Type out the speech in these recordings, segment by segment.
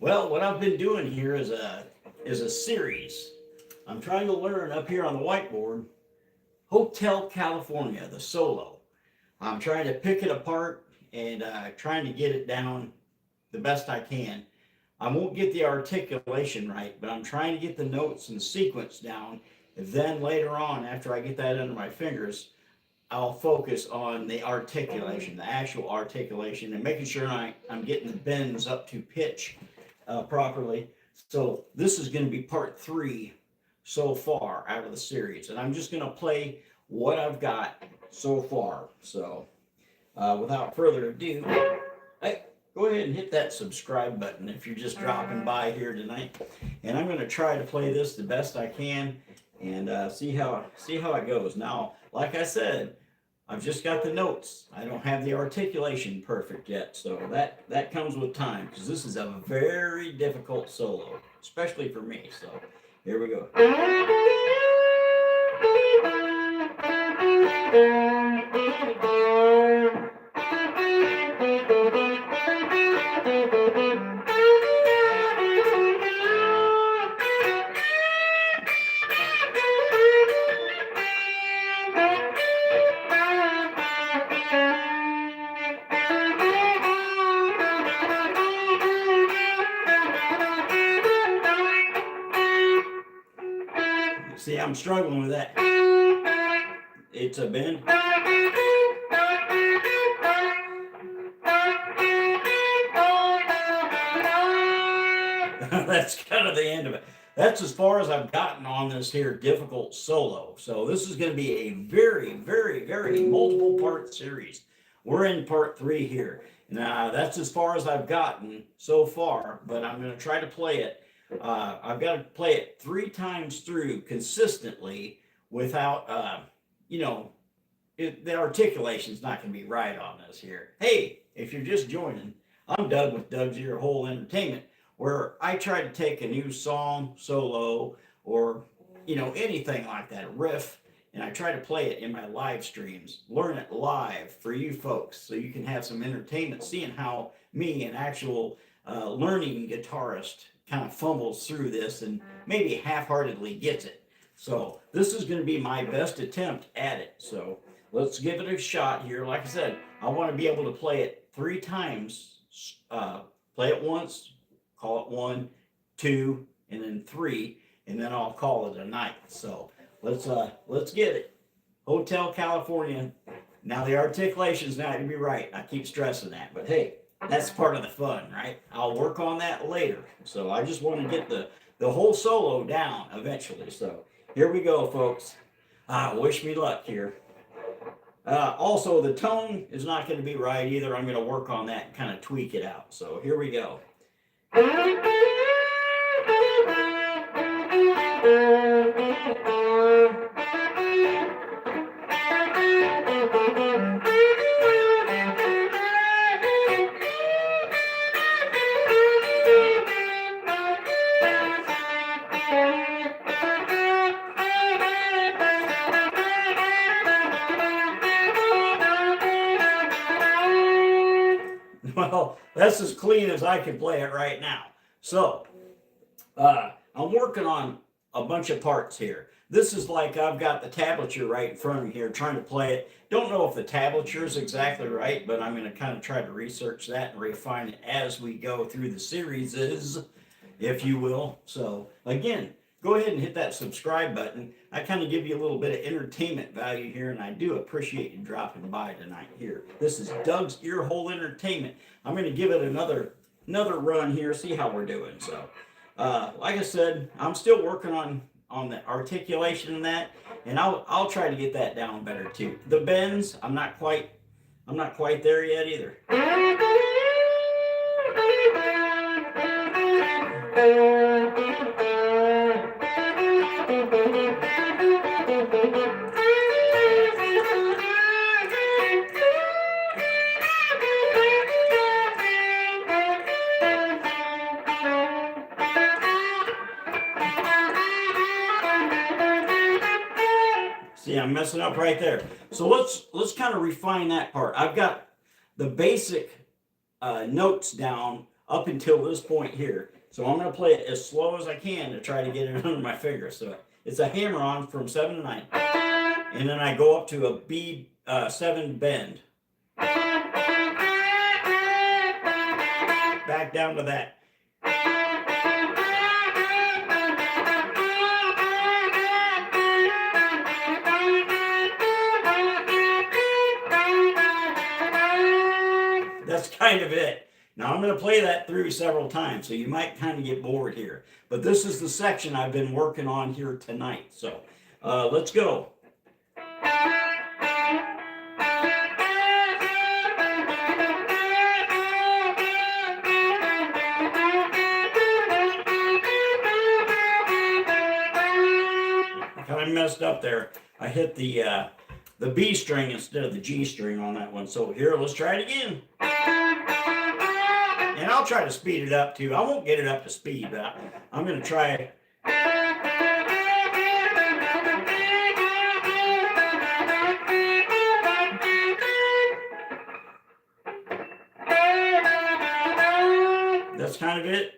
Well, what I've been doing here is a series. I'm trying to learn up here on the whiteboard Hotel California, the solo. I'm trying to pick it apart and trying to get it down the best I can. I won't get the articulation right, but I'm trying to get the notes and sequence down. Then later on, after I get that under my fingers, I'll focus on the articulation, the actual articulation, and making sure I'm getting the bends up to pitch properly. So this is going to be part three so far out of the series, and I'm just going to play what I've got so far. So without further ado, hey, go ahead and hit that subscribe button if you're just dropping by here tonight. And I'm going to try to play this the best I can and see how it goes. Now, like I said, I've just got the notes. I don't have the articulation perfect yet, so that comes with time because this is a very difficult solo, especially for me. So here we go. See, I'm struggling with that. It's a bend. That's kind of the end of it. That's as far as I've gotten on this here difficult solo. So this is going to be a very, very, very multiple part series. We're in part three here. Now, that's as far as I've gotten so far, but I'm going to try to play it. I've got to play it 3 times through consistently without, the articulation's not going to be right on this here. Hey, if you're just joining, I'm Doug with Doug's EARHOLE Entertainment, where I try to take a new song, solo, or, anything like that, a riff, and I try to play it in my live streams, learn it live for you folks so you can have some entertainment, seeing how me, an actual learning guitarist, kind of fumbles through this and maybe half-heartedly gets it. So this is going to be my best attempt at it. So let's give it a shot here. Like I said, I want to be able to play it 3 times. Play it once, call it 1, 2, and then 3, and then I'll call it a night. So let's get it. Hotel California. Now the articulation's not going to be right. I keep stressing that, but hey, that's part of the fun, right? I'll work on that later. So I just want to get the whole solo down eventually. So here we go, folks. Wish me luck here. Also, the tone is not going to be right either. I'm going to work on that and kind of tweak it out. So here we go. Well, that's as clean as I can play it right now. So, I'm working on a bunch of parts here. This is like I've got the tablature right in front of me here trying to play it. Don't know if the tablature is exactly right, but I'm going to kind of try to research that and refine it as we go through the series, if you will. So, again, go ahead and hit that subscribe button. I kind of give you a little bit of entertainment value here, and I do appreciate you dropping by tonight here. This is Doug's EARHOLE Entertainment. I'm going to give it another run here, see how we're doing. So, like I said, I'm still working on the articulation and that, and I'll try to get that down better too. The bends, I'm not quite there yet either. See, I'm messing up right there. So let's kind of refine that part. I've got the basic notes down up until this point here. So I'm going to play it as slow as I can to try to get it under my fingers. So it's a hammer-on from 7 to 9. And then I go up to a B7 bend. Back down to that. That's kind of it. Now I'm going to play that through several times, so you might kind of get bored here. But this is the section I've been working on here tonight. So let's go. I messed up there. I hit the B string instead of the G string on that one. So here, let's try it again. And I'll try to speed it up too. I won't get it up to speed, but I'm going to try. That's kind of it.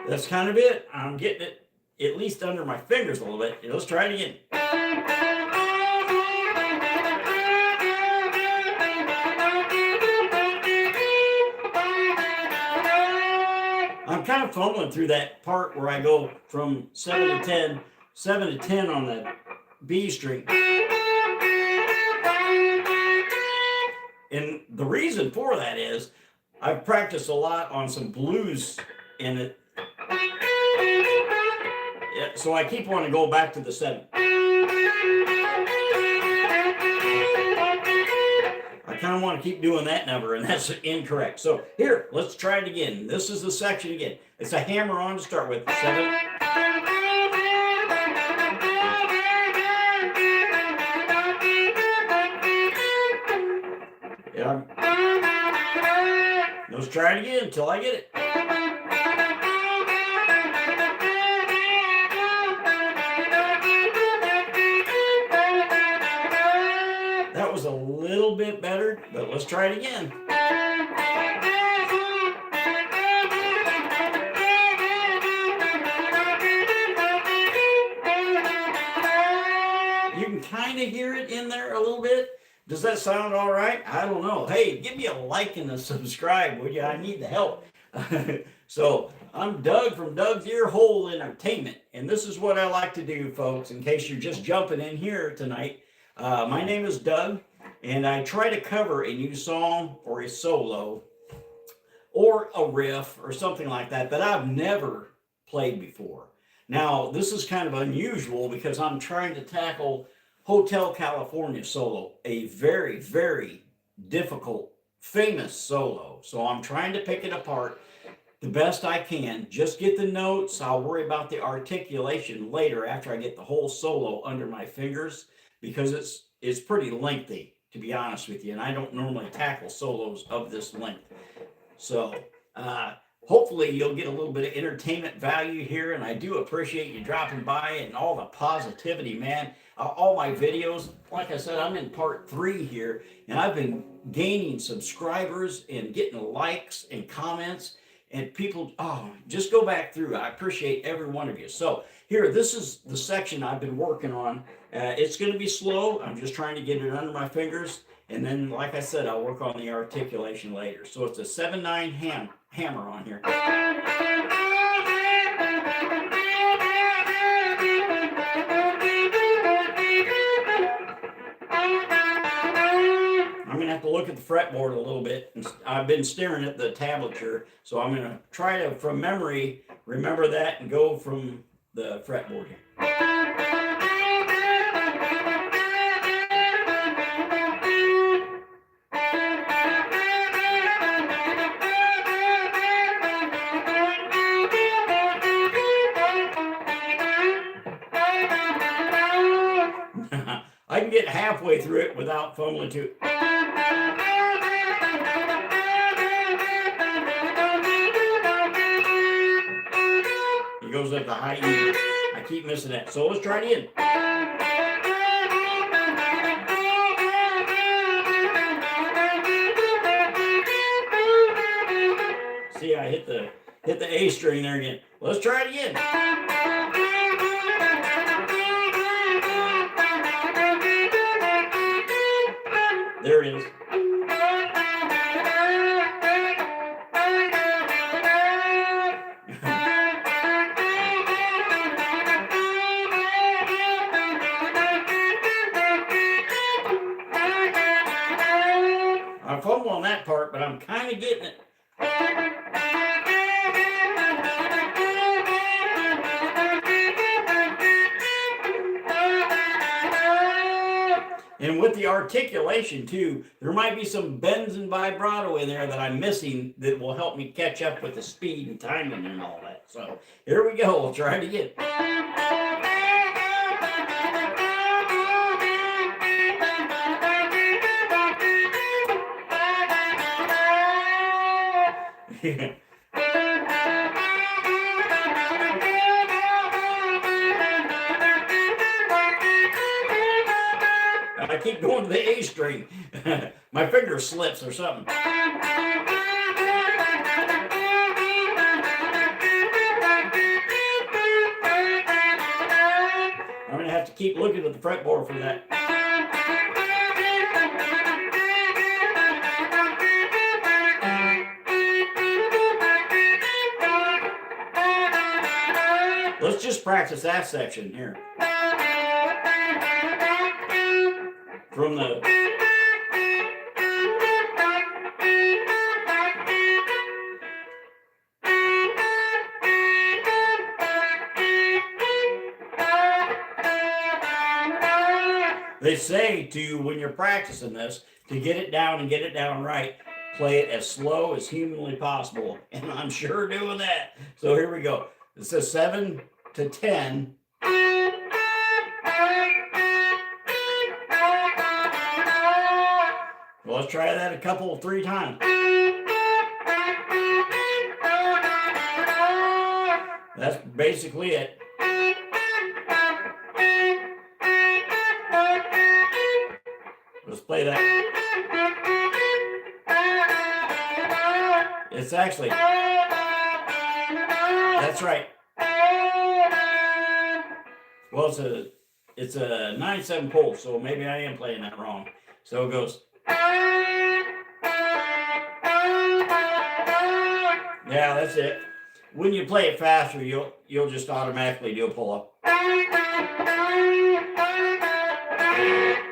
That's kind of it. I'm getting it at least under my fingers a little bit. Let's try it again. I'm kind of fumbling through that part where I go from 7 to 10, 7 to 10 on the B string. And the reason for that is I've practiced a lot on some blues in it. So I keep wanting to go back to the 7. I kind of want to keep doing that number, and that's incorrect. So here, let's try it again. This is the section again. It's a hammer-on to start with. 7. Yeah. Let's try it again until I get it. That was a little bit better, but let's try it again. You can kind of hear it in there a little bit. Does that sound all right? I don't know. Hey, give me a like and a subscribe, would you? I need the help. So I'm Doug from Doug's EARHOLE Entertainment, and this is what I like to do, folks, in case you're just jumping in here tonight. My name is Doug, and I try to cover a new song or a solo or a riff or something like that I've never played before. Now, this is kind of unusual because I'm trying to tackle Hotel California solo, a very, very difficult, famous solo. So I'm trying to pick it apart the best I can. Just get the notes. I'll worry about the articulation later after I get the whole solo under my fingers, because it's pretty lengthy, to be honest with you, and I don't normally tackle solos of this length. So hopefully you'll get a little bit of entertainment value here, and I do appreciate you dropping by and all the positivity, man. All my videos, like I said, I'm in part 3 here, and I've been gaining subscribers and getting likes and comments, and people, just go back through. I appreciate every one of you. So here, this is the section I've been working on. It's going to be slow. I'm just trying to get it under my fingers. And then, like I said, I'll work on the articulation later. So it's a 7/9 hammer on here. I'm going to have to look at the fretboard a little bit. I've been staring at the tablature, so I'm going to try to, from memory, remember that and go from the fretboard here. I can get halfway through it without fumbling too. It goes up the high E. I keep missing that. So let's try it again. See, I hit the A string there again. Let's try it again. There it is. I fumble on that part, but I'm kind of getting it. And with the articulation too, there might be some bends and vibrato in there that I'm missing that will help me catch up with the speed and timing and all that. So here we go. We'll try it again. I keep going to the A string. My finger slips or something. I'm going to have to keep looking at the fretboard for that. Let's just practice that section here. From the they say to, when you're practicing this, to get it down and get it down right, play it as slow as humanly possible. And I'm sure doing that. So here we go. It says 7 to 10. Well, let's try that three times. That's basically it. Let's play that. It's actually, that's right. Well, it's a 9/7 pulse, so maybe I am playing that wrong. So it goes. Yeah, that's it. When you play it faster, you'll just automatically do a pull-up.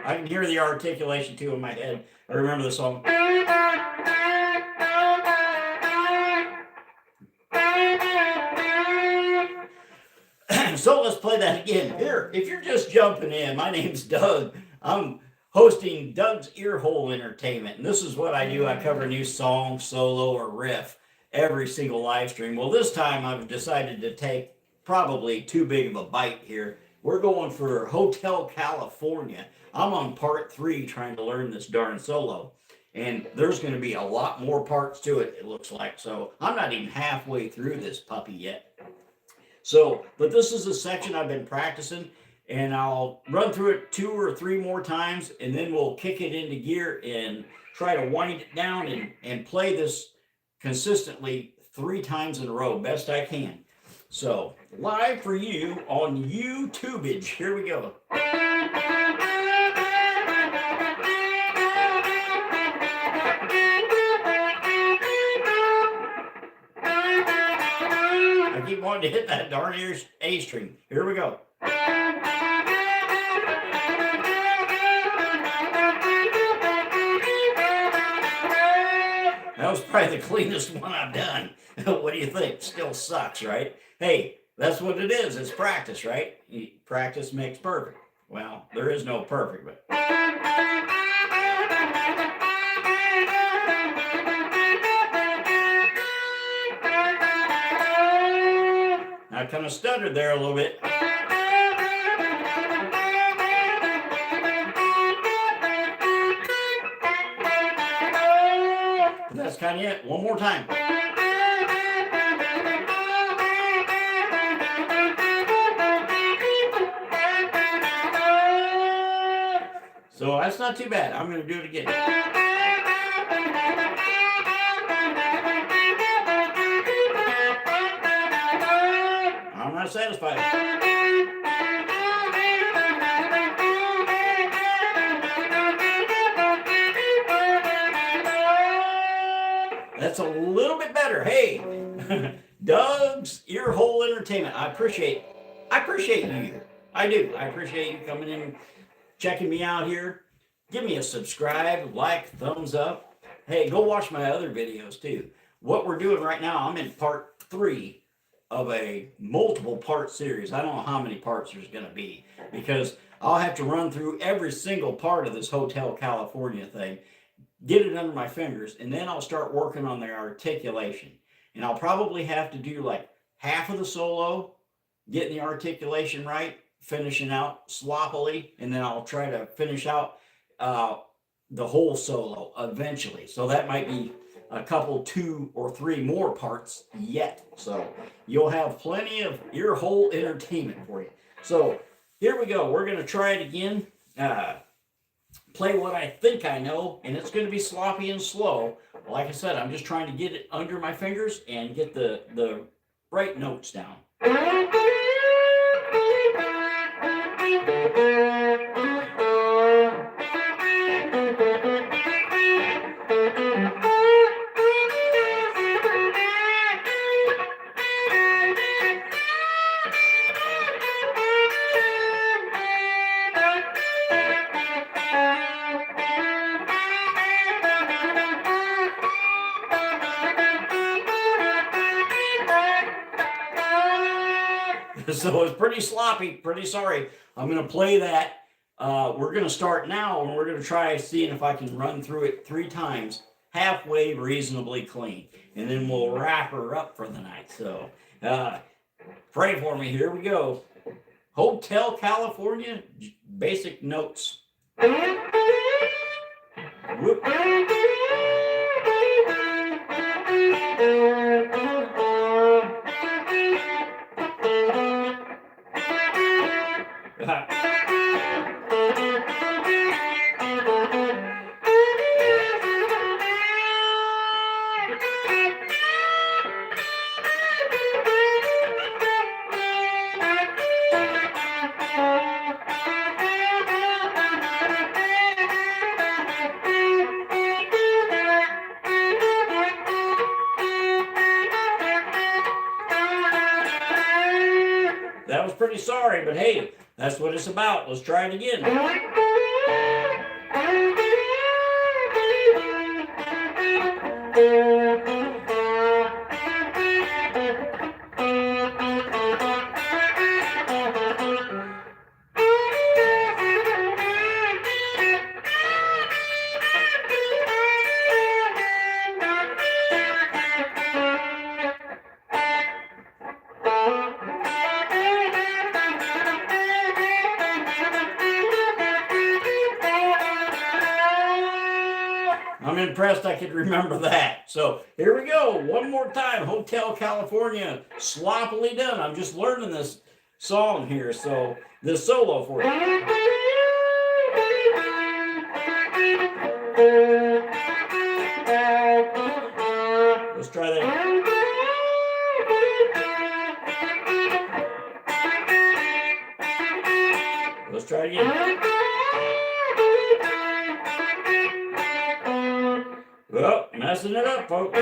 I can hear the articulation too in my head. I remember the song. So let's play that again. Here, if you're just jumping in, my name's Doug. I'm hosting Doug's Earhole Entertainment. And this is what I do. I cover a new song, solo, or riff every single live stream. Well, this time I've decided to take probably too big of a bite here. We're going for Hotel California. I'm on part 3 trying to learn this darn solo. And there's going to be a lot more parts to it, it looks like. So I'm not even halfway through this puppy yet. So, but this is a section I've been practicing, and I'll run through it 2 or 3 more times, and then we'll kick it into gear and try to wind it down and play this consistently 3 times in a row, best I can. So, live for you on YouTubeage. Here we go. I keep wanting to hit that darn A string. Here we go. That was probably the cleanest one I've done. What do you think? Still sucks, right? Hey, that's what it is. It's practice, right? Practice makes perfect. Well, there is no perfect, but... I kind of stuttered there a little bit. That's kind of it. One more time. So that's not too bad. I'm going to do it again. I'm not satisfied. That's a little bit better. Hey, Doug's Earhole Entertainment. I appreciate you. I do. I appreciate you coming in, checking me out here. Give me a subscribe, like, thumbs up. Hey, go watch my other videos too. What we're doing right now, I'm in part 3 of a multiple part series. I don't know how many parts there's going to be, because I'll have to run through every single part of this Hotel California thing, get it under my fingers, and then I'll start working on the articulation. And I'll probably have to do like half of the solo, getting the articulation right, finishing out sloppily, and then I'll try to finish out the whole solo eventually. So that might be a couple, 2 or 3 more parts yet. So you'll have plenty of Earhole entertainment for you. So here we go. We're going to try it again. Play what I think I know, and it's going to be sloppy and slow. Like I said, I'm just trying to get it under my fingers and get the right notes down. So it's pretty sloppy, pretty sorry. I'm going to play that. We're going to start now, and we're going to try seeing if I can run through it 3 times, halfway reasonably clean. And then we'll wrap her up for the night. So pray for me. Here we go. Hotel California, basic notes. Whoop. That was pretty sorry, but hey, that's what it's about. Let's try it again. I'm impressed I could remember that. So here we go. One more time. Hotel California, sloppily done. I'm just learning this song here. So this solo for you. Let's try that. Let's try it again. Well, messing it up, folks.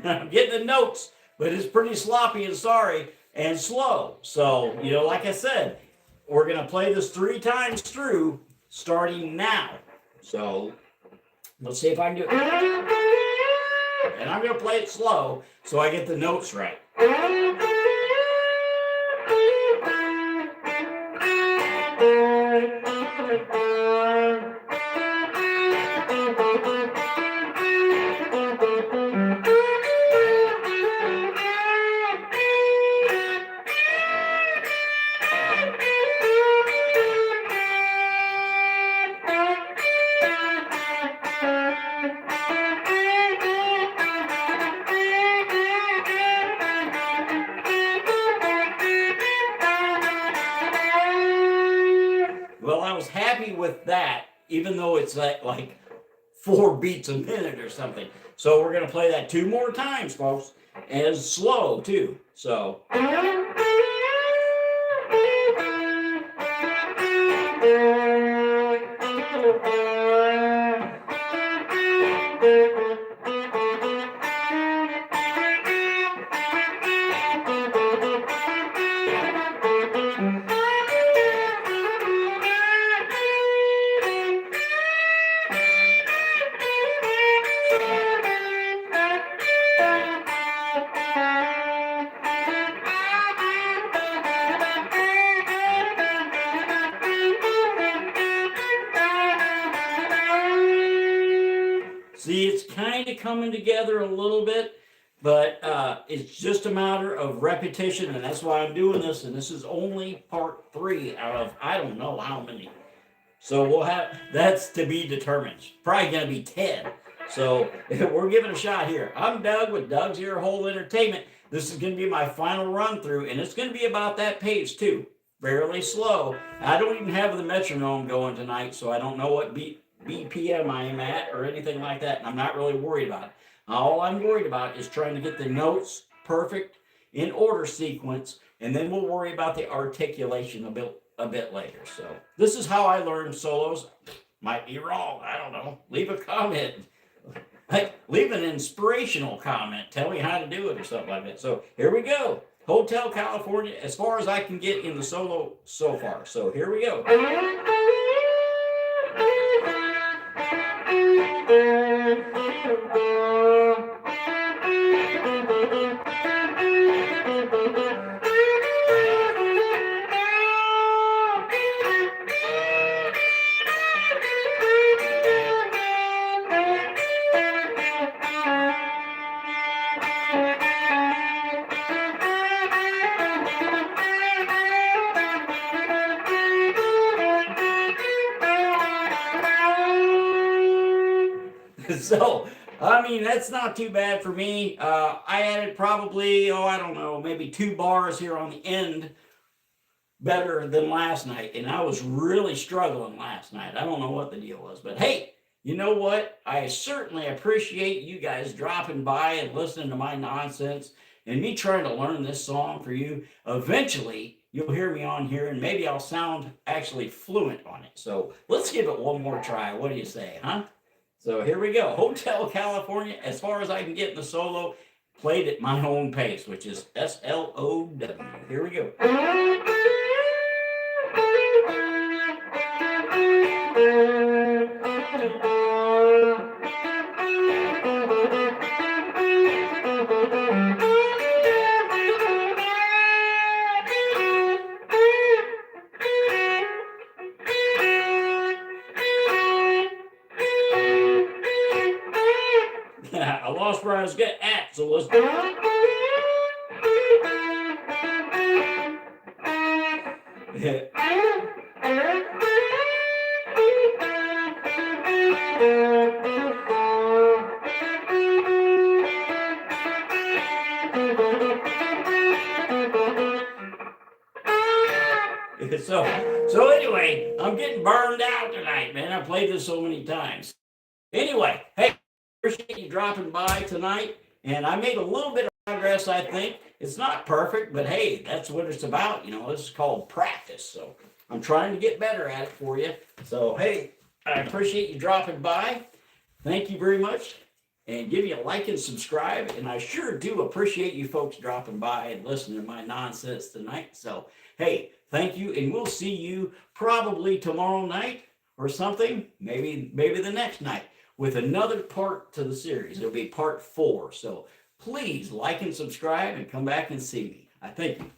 I'm getting the notes, but it's pretty sloppy and sorry and slow. So, like I said, we're going to play this 3 times through starting now. So, let's see if I can do it. And I'm going to play it slow so I get the notes right. Well, I was happy with that, even though it's like 4 beats a minute or something. So we're going to play that 2 more times, folks, as slow too. So. See, it's kind of coming together a little bit, but it's just a matter of repetition, and that's why I'm doing this. And this is only part 3 out of I don't know how many. So we'll have that's to be determined. Probably going to be 10. So we're giving a shot here. I'm Doug with Doug's Earhole Entertainment. This is going to be my final run through, and it's going to be about that pace too. Fairly slow. I don't even have the metronome going tonight, so I don't know what BPM I am at or anything like that, and I'm not really worried about it. All I'm worried about is trying to get the notes perfect in order sequence, and then we'll worry about the articulation a bit later. So this is how I learned solos. Might be wrong. I don't know. Leave a comment. Leave an inspirational comment. Tell me how to do it or something like that. So here we go. Hotel California, as far as I can get in the solo so far. So here we go. So, I mean, that's not too bad for me. I added probably, I don't know, maybe 2 bars here on the end better than last night. And I was really struggling last night. I don't know what the deal was. But hey, you know what? I certainly appreciate you guys dropping by and listening to my nonsense and me trying to learn this song for you. Eventually, you'll hear me on here and maybe I'll sound actually fluent on it. So let's give it one more try. What do you say, huh? So here we go. Hotel California, as far as I can get in the solo, played at my own pace, which is S-L-O-W. Here we go. I lost where I was getting at, so let's do it. So anyway, I'm getting burned out tonight, man. I played this so many times. Anyway, hey, appreciate you dropping by tonight. And I made a little bit of progress, I think. It's not perfect, but hey, that's what it's about. You know, this is called practice. So I'm trying to get better at it for you. So, hey, I appreciate you dropping by. Thank you very much. And give me a like and subscribe. And I sure do appreciate you folks dropping by and listening to my nonsense tonight. So, hey, thank you. And we'll see you probably tomorrow night or something. Maybe the next night with another part to the series. It'll be part 4. So please like and subscribe and come back and see me. I thank you.